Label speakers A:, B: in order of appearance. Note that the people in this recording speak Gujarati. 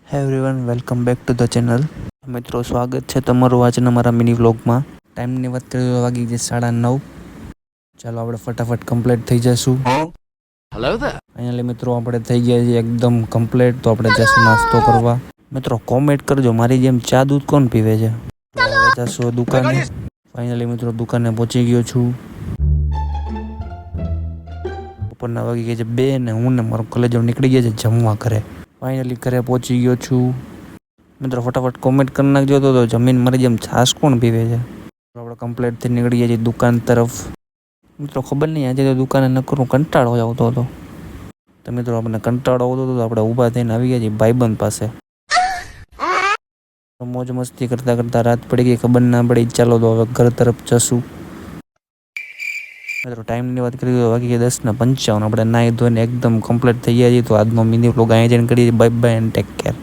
A: હે everyone, welcome back to the channel. મિત્રો, સ્વાગત છે તમારું આજના મારા મિની વ્લોગમાં. ટાઈમની વાત કરીએ તો વાગી છે 9:30. ચાલો આપણે ફટાફટ કમ્પ્લીટ થઈ જઈશું.
B: Hello there.
A: ફાઇનલી મિત્રો આપણે થઈ ગયા છીએ એકદમ કમ્પ્લીટ. તો આપણે જઈશું નાસ્તો કરવા. મિત્રો કોમેન્ટ કરજો, મારી જેમ ચા દૂધ કોણ પીવે છે. તો હવે જઈશું દુકાને. ફાઇનલી મિત્રો દુકાને પહોંચી ગયો છું. બપોરના વાગી ગયા છે 2 ને હું ને મારો કોલેજ નીકળી ગયા છે જમવા ઘરે. ફાઇનલી ઘરે પહોંચી ગયો છું. મિત્રો ફટાફટ કોમેન્ટ કરી નાખજો તો જમીન મારી જેમ છાશ કોણ પીવે છે. આપણે કમ્પ્લીટથી નીકળી ગયા છીએ દુકાન તરફ. મિત્રો ખબર નહીં, આજે તો દુકાને નકરું કંટાળો આવતો હતો. તો મિત્રો આપણને કંટાળો આવતો હતો તો આપણે ઊભા થઈને આવી ગયા છીએ ભાઈબંધ પાસે. મોજ મસ્તી કરતા કરતા રાત પડી ગઈ, ખબર ના પડી. ચાલો તો હવે ઘર તરફ જશું. મિત્રો ટાઈમની વાત કરીએ તો વાગી ગયા 10:55. આપણે નાહી ધોઈને એકદમ કમ્પ્લીટ થઈ ગયા છીએ. તો આજનો મિની વ્લોગ અહીંયા જઈને કરીએ. Bye bye and take care.